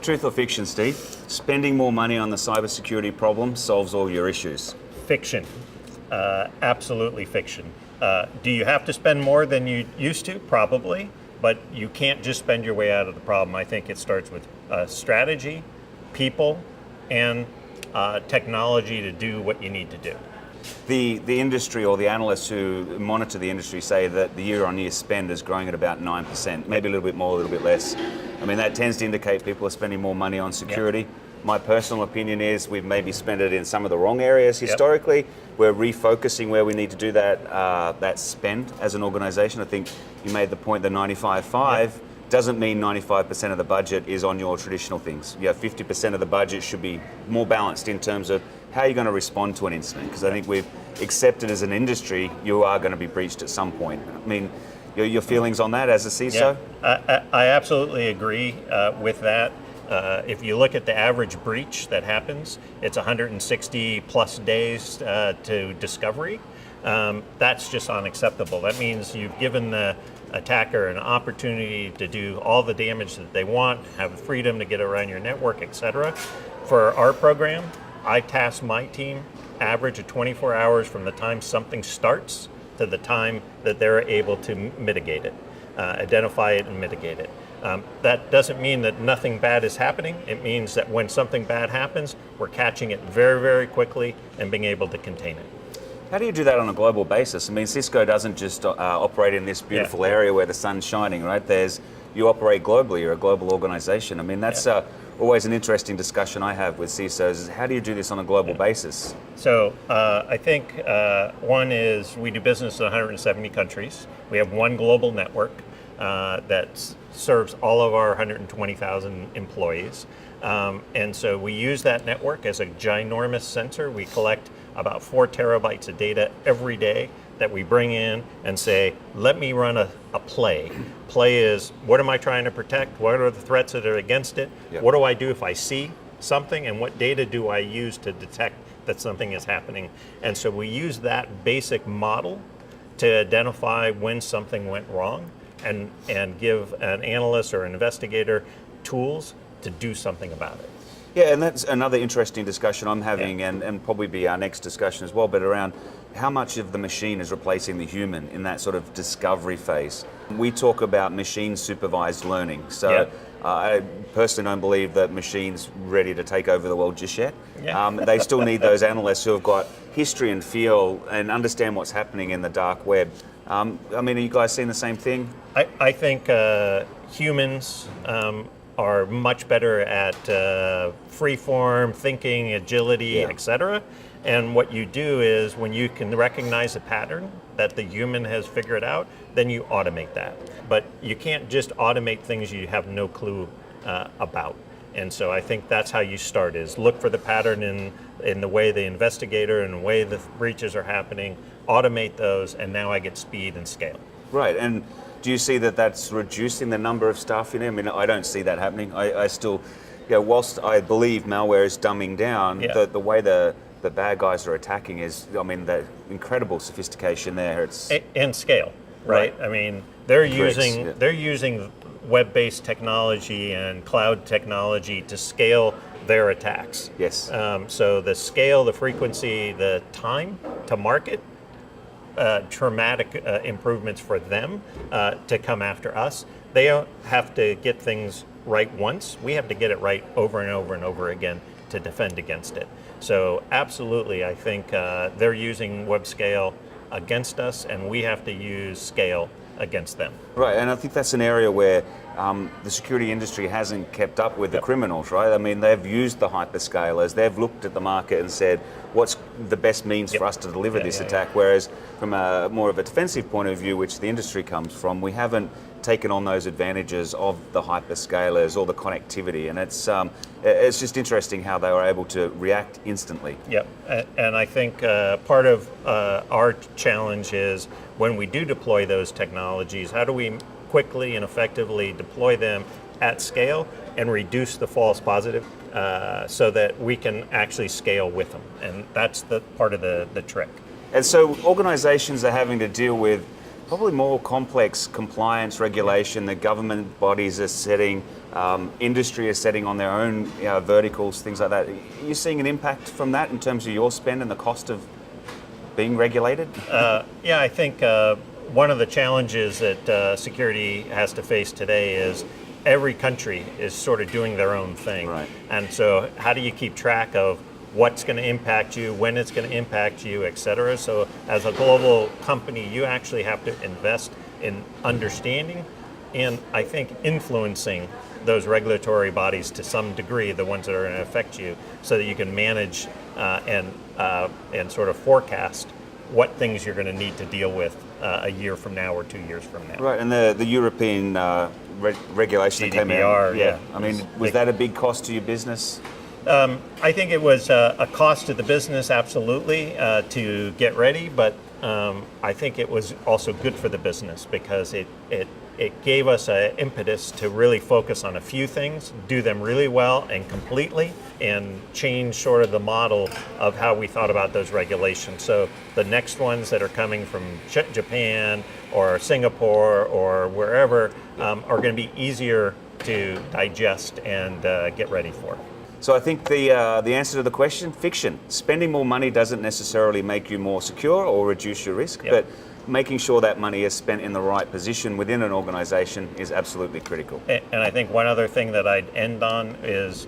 Truth or fiction, Steve? Spending more money on the cybersecurity problem solves all your issues. Fiction. Absolutely fiction. Do you have to spend more than you used to? Probably, but you can't just spend your way out of the problem. I think it starts with strategy, people, and technology to do what you need to do. The industry or the analysts who monitor the industry say that the year-on-year spend is growing at about 9%, maybe a little bit more, a little bit less. I mean, that tends to indicate people are spending more money on security. Yep. My personal opinion is we've maybe spent it in some of the wrong areas historically. Yep. We're refocusing where we need to do that spend as an organization. I think you made the point that 95-5 yep. doesn't mean 95% of the budget is on your traditional things. 50% of the budget should be more balanced in terms of how you're going to respond to an incident, because I think we've accepted as an industry you are going to be breached at some point. I mean, your feelings on that as a CISO? Yeah, I absolutely agree with that. If you look at the average breach that happens, it's 160 plus days to discovery. That's just unacceptable. That means you've given the attacker an opportunity to do all the damage that they want, have freedom to get around your network, etc. For our program, I task my team average of 24 hours from the time something starts to the time that they're able to mitigate it, identify it and mitigate it. That doesn't mean that nothing bad is happening. It means that when something bad happens, we're catching it very, very quickly and being able to contain it. How do you do that on a global basis? I mean, Cisco doesn't just operate in this beautiful area where the sun's shining, right? You operate globally, you're a global organization. I mean, that's always an interesting discussion I have with CISOs is how do you do this on a global basis? So I think one is we do business in 170 countries. We have one global network that serves all of our 120,000 employees. And so we use that network as a ginormous sensor. We collect about 4 terabytes of data every day that we bring in and say, let me run a play. Play is, what am I trying to protect? What are the threats that are against it? Yep. What do I do if I see something? And what data do I use to detect that something is happening? And so we use that basic model to identify when something went wrong and give an analyst or an investigator tools to do something about it. Yeah, and that's another interesting discussion I'm having and probably be our next discussion as well, but around how much of the machine is replacing the human in that sort of discovery phase. We talk about machine supervised learning. So I personally don't believe that machines ready to take over the world just yet. They still need those analysts who have got history and feel and understand what's happening in the dark web. I mean, are you guys seeing the same thing? I think humans are much better at free-form thinking, agility, etc. And what you do is when you can recognize a pattern that the human has figured out, then you automate that. But you can't just automate things you have no clue about. And so I think that's how you start, is look for the pattern in the way the investigator and the way the breaches are happening, automate those, and now I get speed and scale. Right, and do you see that that's reducing the number of staff in there? I mean, I don't see that happening. I still, whilst I believe malware is dumbing down, the way the bad guys are attacking is, I mean, the incredible sophistication there. And scale, right? I mean, they're using web-based technology and cloud technology to scale their attacks. Yes. So the scale, the frequency, the time to market, traumatic improvements for them to come after us. They don't have to get things right once. We have to get it right over and over and over again to defend against it. So absolutely, I think they're using web scale against us, and we have to use scale against them. Right, and I think that's an area where the security industry hasn't kept up with the criminals, right? I mean, they've used the hyperscalers, they've looked at the market and said, what's the best means for us to deliver this attack? Whereas from a more of a defensive point of view, which the industry comes from, we haven't taken on those advantages of the hyperscalers or the connectivity, and it's just interesting how they were able to react instantly. Yep, and I think part of our challenge is when we do deploy those technologies, how do we quickly and effectively deploy them at scale and reduce the false positive so that we can actually scale with them, and that's the part of the trick. And so organizations are having to deal with probably more complex compliance regulation that government bodies are setting, industry is setting on their own verticals, things like that. Are you seeing an impact from that in terms of your spend and the cost of being regulated? Yeah, I think one of the challenges that security has to face today is every country is sort of doing their own thing. Right. And so how do you keep track of what's going to impact you, when it's going to impact you, et cetera? So as a global company, you actually have to invest in understanding and I think influencing those regulatory bodies to some degree, the ones that are going to affect you, so that you can manage and sort of forecast what things you're going to need to deal with a year from now or 2 years from now. Right, and the European regulation that came out. GDPR, yeah. I mean, was that a big cost to your business? I think it was a cost to the business, absolutely, to get ready, but I think it was also good for the business because it gave us an impetus to really focus on a few things, do them really well and completely, and change sort of the model of how we thought about those regulations. So the next ones that are coming from Japan or Singapore or wherever are going to be easier to digest and get ready for. So I think the answer to the question, fiction. Spending more money doesn't necessarily make you more secure or reduce your risk, Yep. but making sure that money is spent in the right position within an organization is absolutely critical. And I think one other thing that I'd end on is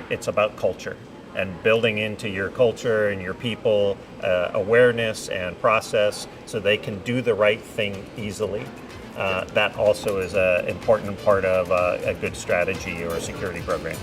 it's about culture and building into your culture and your people awareness and process so they can do the right thing easily. That also is an important part of a good strategy or a security program.